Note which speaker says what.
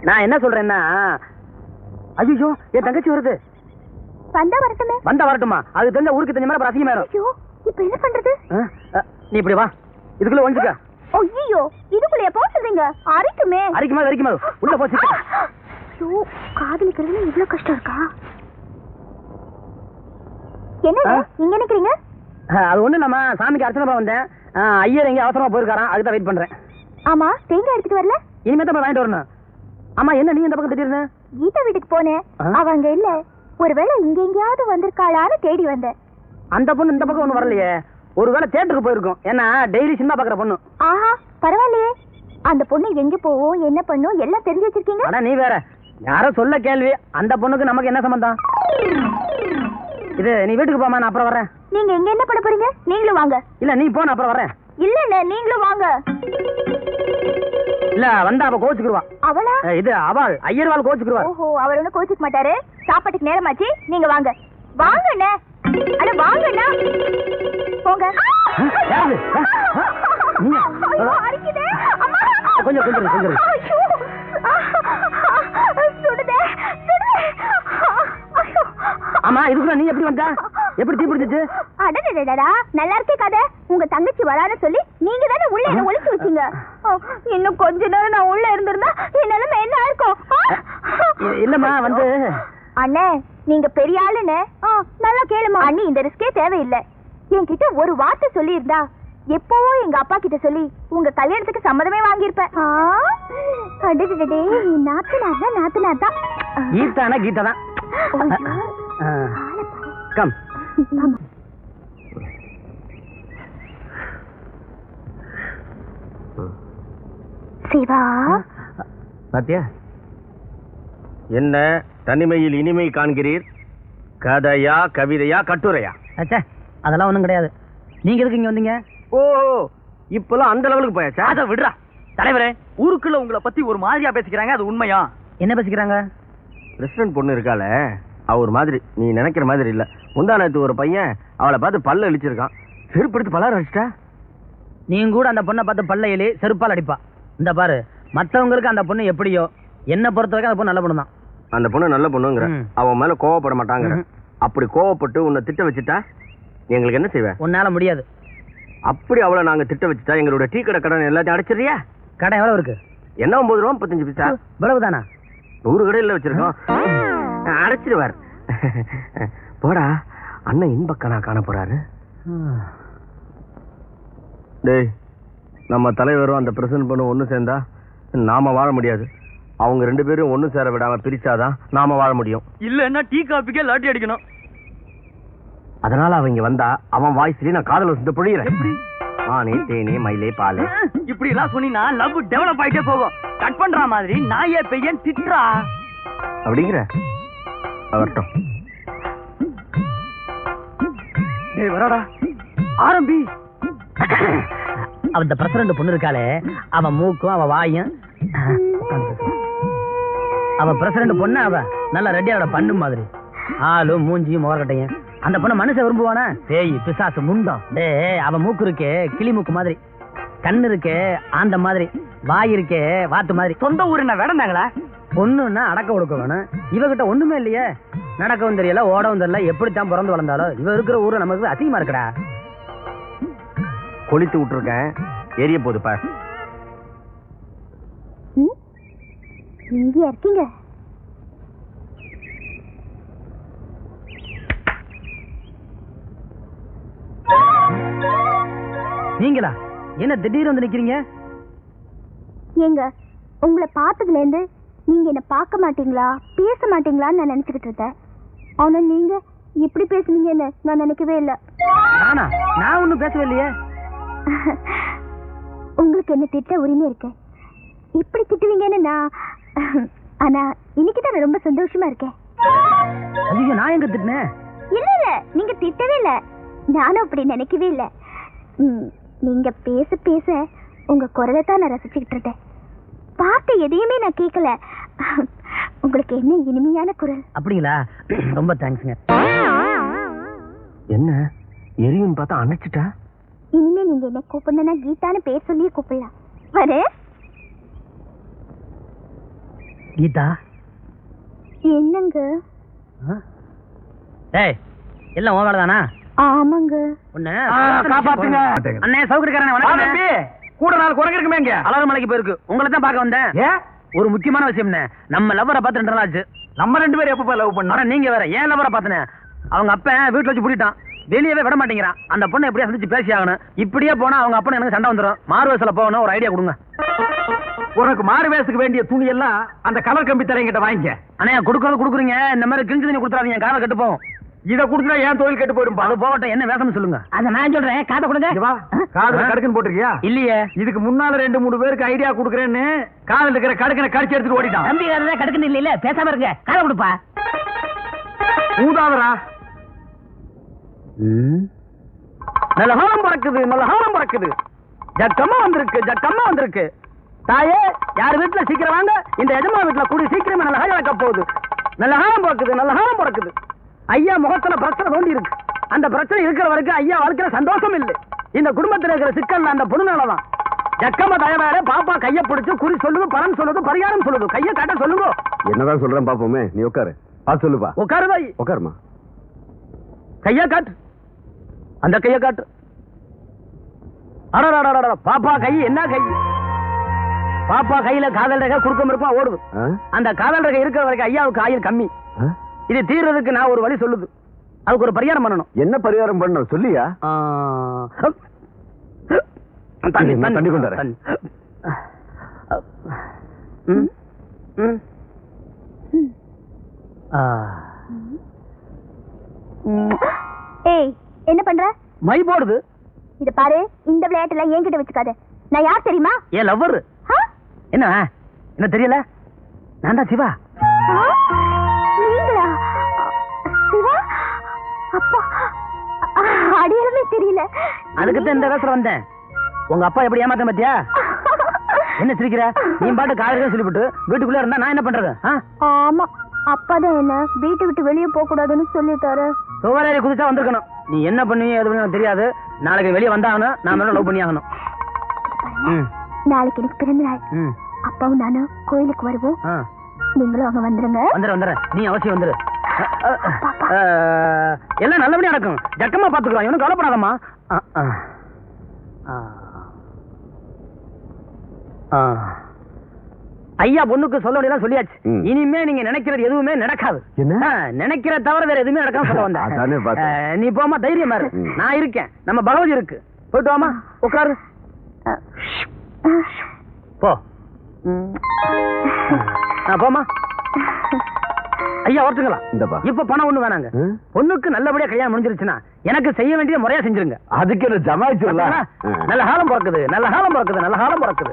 Speaker 1: நான் என்ன சொல்றேன்னா, ஐயோ என் தங்கச்சி வருது.
Speaker 2: வந்தா வரட்டுமே.
Speaker 1: வந்தா வரட்டுமா? அது தெரிஞ்ச ஊருக்கு தெரிஞ்ச மாதிரி அசிங்கமாயிரும்.
Speaker 2: ஐயோ இப்போ என்ன பண்றது?
Speaker 1: நீ இப்படி வா, இதுக்குள்ள ஒளிஞ்சுக்க.
Speaker 2: ஐயோ இதுக்குள்ளே போச்சுங்க. அரிக்குமே.
Speaker 1: அரிக்குமா உள்ள போச்சு.
Speaker 2: ஐயோ காதலிக்கிறதுல இவ்வளவு கஷ்டம் இருக்கா? என்ன இங்க நிக்கிறீங்க?
Speaker 1: அது ஒண்ணு நம்ம சாமிக்கு அர்ச்சனை வந்தேன். ஐயர் எங்க அவசரமா போயிருக்காராம், அதுதான் வெயிட் பண்றேன்.
Speaker 2: ஆமா தேங்காய் எடுத்துட்டு வரல?
Speaker 1: இனிமே தான் வாங்கிட்டு வரணும். ஆமா என்ன நீ இந்த பக்கம் திடீர்னு?
Speaker 2: கீதா வீட்டுக்கு போனேன், அவங்க இல்ல. ஒருவேளை இங்க எங்கேயாவது வந்திருக்காளான்னு தேடி வந்தேன்.
Speaker 1: அந்த பொண்ணு இந்த பக்கம் ஒண்ணு வரலையே. ஒருவேளை தியேட்டருக்கு போயிருக்கும். ஏன்னா டெய்லி சினிமா பாக்குற பொண்ணு.
Speaker 2: ஆஹா பரவாயில்லையே. அந்த பொண்ணு எங்க போவோம் என்ன பண்ணும் எல்லாம் தெரிஞ்சு வச்சிருக்கீங்க.
Speaker 1: ஆனா நீ வேற யாரோ சொல்ல கேள்வி. அந்த பொண்ணுக்கு நமக்கு என்ன சம்பந்தம்? இது நீ வீட்டுக்கு போமா, நான் அப்புறம் வரேன்.
Speaker 2: நீங்க எங்க என்ன பண்ண போறீங்க? நீங்களும் வாங்க.
Speaker 1: இல்ல நீ போ, நான் அப்புறம் வரேன்.
Speaker 2: இல்ல நீங்களும் வாங்க.
Speaker 1: இல்ல வந்தா அவ கோச்சுக்குவா.
Speaker 2: அவளா?
Speaker 1: இது அவள் ஐயர்வாள் கோச்சுக்குவா.
Speaker 2: ஓஹோ அவர் ஒண்ணு கோச்சுக்க மாட்டாரு. சாப்பாட்டுக்கு நேரமாச்சு, நீங்க வாங்க. வாங்கண்ணே. அட வாங்கண்ணா. போங்க.
Speaker 1: கொஞ்சம் ஆமா இதுக்குள்ள நீ எப்படி வந்தா? எப்படி தீ பிடிச்சிச்சு?
Speaker 2: அடடடடா நல்லா இருக்கே கதை. உங்க தங்கச்சி வரான்னு சொல்லி நீங்க தானே உள்ள என்ன ஒளிச்சு வச்சீங்க. இன்னும் கொஞ்ச நேரம் நான் உள்ள இருந்திருந்தா என் நிலைமை என்ன இருக்கும்?
Speaker 1: இல்லம்மா வந்து
Speaker 2: அண்ணே நீங்க பெரிய ஆளுன்னு நல்லா கேளுமா. அண்ணி இந்த ரிஸ்கே தேவையில்லை. என்கிட்ட ஒரு வார்த்தை சொல்லி இருந்தா எப்பவோ எங்க அப்பா கிட்ட சொல்லி உங்க கல்யாணத்துக்கு சம்மதமே வாங்கியிருப்பேன். நாத்தனார் தான்.
Speaker 1: கீதானா கீதா தான். கம்
Speaker 2: சிவா
Speaker 3: பாத்தியா என்ன தனிமையில் இனிமை காண்கிறீர்? கதையா கவிதையா கட்டுரையா?
Speaker 1: அதெல்லாம் ஒண்ணும் கிடையாது. நீங்க எதுக்கு இங்க வந்தீங்க?
Speaker 3: ஓ இப்பெல்லாம் அந்த லெவலுக்கு போயாச்சா?
Speaker 1: அத விடுறா தலைவரே. ஊருக்குள்ள உங்களை பத்தி ஒரு மாதிரியா பேசிக்கிறாங்க, அது உண்மையா? என்ன பேசிக்கிறாங்க?
Speaker 3: பிரசிடன்ட் பொண்ணு இருக்கால, அவர் மாதிரி நீ நினைக்கிற மாதிரி இல்ல. முந்தானத்து ஒரு பையன் அவளை பார்த்து பல்ல அடிச்சிருக்கான். செருப்படுத்து பலார அடிச்சிட்டா.
Speaker 1: நீங்க கூட அந்த பொண்ணை பார்த்து பல்ல எலி செருப்பால் அடிப்பா. இந்த பாரு, மத்தவங்களுக்கு அந்த பொண்ணு எப்படியோ, என்ன பொறுத்த வரைக்கும் அந்த பொண்ணு நல்ல பொண்ணு தான்.
Speaker 3: அந்த பொண்ணு நல்ல பொண்ணுங்கிற அவன் மேல கோவப்பட மாட்டாங்க. அப்படி கோவப்பட்டு உன்னை திட்ட வச்சுட்டா எங்களுக்கு என்ன செய்வேன்?
Speaker 1: உன்னால முடியாது.
Speaker 3: அப்படி அவளை நாங்க திட்ட வச்சுட்டா எங்களோட டீ கடை கடன் எல்லாத்தையும் அடைச்சிடுறியா?
Speaker 1: கடை எவ்வளவு இருக்கு?
Speaker 3: என்ன 9 ரூபா 35 பைசா.
Speaker 1: இவ்வளவுதானா?
Speaker 3: 100 கடையில் வச்சிருக்கோம். அடைச்சிடுவார். போடா அண்ணன் இன்பக்கனா காண போறாரு. டேய் நம்ம தலைவரும் அந்த பிரசிடன்ட் பொண்ணு ஒண்ணு சேர்ந்தா நாம வாழ முடியாது. அவங்க 2 பேரும் ஒண்ணு சேர விடாம பிரிச்சாதான் நாம வாழ முடியும்.
Speaker 1: இல்லன்னா டீ காபிக்கே லாட்டி அடிக்கணும்.
Speaker 3: அதனால அவங்க வந்தா அவன் வாய்ஸ்லயே நான் காதல் வந்து பொழியிறேன். ஆனே தேனே மயிலே பாலே
Speaker 1: இப்படி எல்லாம் சொன்னீங்கன்னா லவ் டெவலப் ஆயிட்டே போகும். கட் பண்ற மாதிரி நாயே பையன் திட்றா
Speaker 3: அப்படிங்கிற வரட்டும்.
Speaker 1: டேய் வரடா ஆரம்பி. அவன் பிரசிடன்ட் பொண்ணு இருக்காளே, அவன் மூக்கும் அவ வாயும். அவ பிரசிடன்ட் பொண்ணு, அவ நல்ல ரெட்டியாரோட பண்ணு மாதிரி. ஆளும் மூஞ்சியும் மோரக்கட்டையும். அந்த பொண்ணை மனுஷன் விரும்புவானா? பேய் பிசாசு முண்டம். டே அவ மூக்கு இருக்கே கிளி மூக்கு மாதிரி, கண்ணு இருக்கே ஆந்த மாதிரி, வாய் இருக்கே வாத்து மாதிரி. சொந்த ஊர் என்ன வேடந்தாங்களா? பொண்ணுன்னா அடக்க ஒடுக்க வேணும். இவகிட்ட ஒண்ணுமே இல்லையே. நடக்கவும் தெரியல, ஓடவும் தெரியல. எப்படித்தான் பிறந்து வளர்ந்தாலும் இவ இருக்கிற ஊரு நமக்கு அசிங்கமா இருக்கடா.
Speaker 3: கொளித்து விட்டுருக்கேன், எரிய போதுப்பா.
Speaker 2: இங்க இருக்கீங்க.
Speaker 1: நீங்களா? என்ன திடீர்னு வந்து நிக்கிறீங்க?
Speaker 2: ஏங்க உங்களை பார்த்ததுல இருந்து நீங்க என்ன பார்க்க மாட்டீங்களா பேச மாட்டீங்களான்னு நான் நினைச்சுக்கிட்டு இருந்தேன். ஆனா நீங்க இப்படி பேசுனீங்கன்னு நான் நினைக்கவே இல்லை.
Speaker 1: நானா? நான் ஒண்ணும் பேசவே இல்லையே.
Speaker 2: உங்களுக்கு என்ன திட்ட உரிமை இருக்கு. இப்படி திட்டுவீங்கன்னு நான் ஆனா இன்னைக்கு தான் ரொம்ப சந்தோஷமா இருக்கேன்.
Speaker 1: ஐயோ நான் எங்க திட்டினேன்?
Speaker 2: இல்ல நீங்க திட்டவே இல்ல. நானும் அப்படி நினைக்கவே இல்லை. நீங்க பேச பேச உங்க குரலை தான் நான் ரசிச்சுக்கிட்டு இருந்தேன். பார்த்து எதையுமே நான் கேட்கல. உங்களுக்கு என்ன இனிமையான குரல்.
Speaker 1: அப்படிங்களா? ரொம்ப தேங்க்ஸ்ங்க.
Speaker 3: என்ன எரியும் பார்த்தா அணைச்சிட்டா?
Speaker 2: இனிமே நீங்க என்ன கூப்பிடணும்னா கீதான்னு பேர் சொல்லியே கூப்பிடலாம். வரேன்.
Speaker 1: கீதா
Speaker 2: என்னங்க?
Speaker 1: ஏய் எல்லாம் உன் வேலைதானா?
Speaker 2: ஆமாங்க.
Speaker 1: உன்னை
Speaker 3: காப்பாத்துங்க.
Speaker 1: அண்ணே சௌகரியக்காரனே வணக்கம்.
Speaker 3: கூட நாள் குரங்கு இருக்குமே இங்க.
Speaker 1: அலர் மலைக்கு போயிருக்கு. உங்களை தான் பார்க்க வந்தேன்.
Speaker 3: ஏன்?
Speaker 1: ஒரு முக்கியமான விஷயம்னே. நம்ம லவ்வரை பார்த்து 2 நாள் ஆச்சு.
Speaker 3: நம்ம 2 பேரும் எப்ப லவ் பண்ணோம்?
Speaker 1: ஆனா நீங்க வேற. ஏன் லவ்வரை பார்த்தனே? அவங்க அப்பன் வீட்டுல வச்சு பூட்டிட்டான். வெளியவே விட மாட்டேங்கிறான். அந்த பொண்ணை எப்படியா சந்திச்சு பேசி ஆகணும். இப்படியே போனா அவங்க அப்பனை எனக்கு சண்டை வந்துடும். மாறுவேஷத்துல போகணும். ஒரு ஐடியா கொடுங்க.
Speaker 3: உனக்கு மாறு வேஷத்துக்கு வேண்டிய துணி எல்லாம் அந்த கலர் கம்பி தரையங்கிட்ட வாங்கிக்க.
Speaker 1: அண்ணா கொடுக்கறது கொடுக்குறீங்க. இந்த மாதிரி கிழிஞ்சு தண்ணி கொடுத்துறாதீங்க. காலை கட்டு போகும்.
Speaker 3: இத குடுத்தா ஏன் தொழில் கெட்டு போயிடும்.
Speaker 1: அது போகட்டும். என்ன வேஷம்னு சொல்லுங்க. அத நான் சொல்றேன். காதை கொடுங்க.
Speaker 3: காதுல கடுக்குன்னு போட்டிருக்கியா?
Speaker 1: இல்லையே.
Speaker 3: இதுக்கு முன்னால 2-3 பேருக்கு ஐடியா குடுக்கறேன்னு காதுல இருக்கிற கடுக்கனை கடிச்சு எடுத்துட்டு ஓடிட்டான்.
Speaker 1: தம்பி வேற கடுக்குன்னு இல்ல. பேசாம இருங்க. காதை கொடுப்பா.
Speaker 3: ஊதாதரா.
Speaker 1: நல்ல ஹாரம் பறக்குது. நல்ல ஹாரம் பறக்குது. ஜக்கம்மா வந்திருக்கு. ஜக்கம்மா வந்திருக்கு. தாயே யார் வீட்டுல சீக்கிரம் வாங்க. இந்த எஜமா வீட்டுல கூடி சீக்கிரமா நல்ல ஹாரம் நடக்க போகுது. நல்ல ஹாரம் பறக்குது. நல்ல ஹாரம் பறக்குது. ஐயா முகத்துல பிரச்சனை தோண்டி இருக்கு. அந்த பிரச்சனை இருக்கிற வரைக்கும் ஐயா வாழ்க்கையில சந்தோஷம் இல்லை. இந்த குடும்பத்தில் இருக்கிற சிக்கல் அந்த பொண்ணுனாலதான். ஜக்கம்மா தயவாரே பாப்பா கைய பிடிச்சு குறி சொல்லுது, பலன் சொல்லுது, பரிகாரம் சொல்லுது. கைய காட்ட சொல்லுங்க.
Speaker 3: என்னதான் சொல்றேன் பாப்போமே. நீ உட்காரு. சொல்லுப்பா.
Speaker 1: உட்காருதாய்.
Speaker 3: உட்காருமா.
Speaker 1: கைய காட்டு. அந்த கைய காட்டு. அடடடடட. பாப்பா கை என்ன கை? பாப்பா கையில காதல் ரேகை குறுக்கம் இருப்பா ஓடுது. அந்த காதல் ரேகை இருக்கிற வரைக்கும் ஐயாவுக்கு ஆயுள் கம்மி. இது தீர்றதுக்கு நான் ஒரு வழி சொல்லுது. அதுக்கு ஒரு பரிகாரம் பண்ணணும்.
Speaker 3: என்ன பரிகாரம் பண்ணணும் சொல்லியா?
Speaker 1: தண்ணி
Speaker 3: தண்ணி கொண்டாரு.
Speaker 2: ஏய் என்ன பண்ற?
Speaker 1: மை போடுது.
Speaker 2: இத பாரு. இந்த விளையாட்டுல என்கிட்ட வச்சுக்காத. நான் யார் தெரியுமா?
Speaker 1: ஏன் லவ்வர். என்ன என்ன தெரியல? நான் தான் சிவா.
Speaker 2: நீங்களா? சிவா? அப்பா அடையாளமே தெரியல.
Speaker 1: அதுக்குத்தான் இந்த வேசல வந்தேன். உங்க அப்பா எப்படி ஏமாத்த பத்தியா? என்ன சிரிக்கிற? நீ பாட்டு காதலிக்க சொல்லிவிட்டு வீட்டுக்குள்ள இருந்தா நான் என்ன பண்றது?
Speaker 2: ஆமா அப்பாதான் என்ன வீட்டை விட்டு வெளியே போக கூடாதுன்னு சொல்லிட்டாரு.
Speaker 1: சுவரேறி குதிச்சா வந்திருக்கணும். நீ என்ன பண்ணுவீங்க எது பண்ணி தெரியாது. நாளைக்கு வெளியே வந்தாகணும். நான் மேல லவ் பண்ணி ஆகணும்.
Speaker 2: நாளைக்கு எனக்கு பிறந்த நாள். அப்பாவும் நானும் கோயிலுக்கு வருவோம். நீங்களும் அங்க வந்துருங்க.
Speaker 1: வந்துடுறேன். நீ அவசியம் வந்துரு. எல்லாம் நல்லபடியா நடக்கும். ஜக்கமா பாத்துக்கலாம். இவனும் கவலைப்படாதம்மா. ஐயா பொண்ணுக்கு சொல்ல வேண்டியதான் சொல்லியாச்சு. இனிமே நீங்க நினைக்கிறது எதுவுமே நடக்காது. நினைக்கிற தவிர வேற எதுவுமே நடக்காம சொல்ல வந்தேன். நீ போமா தைரியமா இரு. நான் இருக்கேன். நம்ம பகவதி இருக்கு. போயிட்டு வாமா. உட்காரு. போ. போமா. ஐயா ஓட்டுங்களா? இப்ப பணம் ஒண்ணு வேணாங்க. பொண்ணுக்கு நல்லபடியா கல்யாணம் முடிஞ்சிருச்சுன்னா எனக்கு செய்ய வேண்டிய முறையா செஞ்சிருங்க.
Speaker 3: அதுக்கு என்ன ஜமாயிச்சு.
Speaker 1: நல்ல காலம் பிறக்குது. நல்ல காலம் பிறக்குது. நல்ல காலம் பிறக்குது.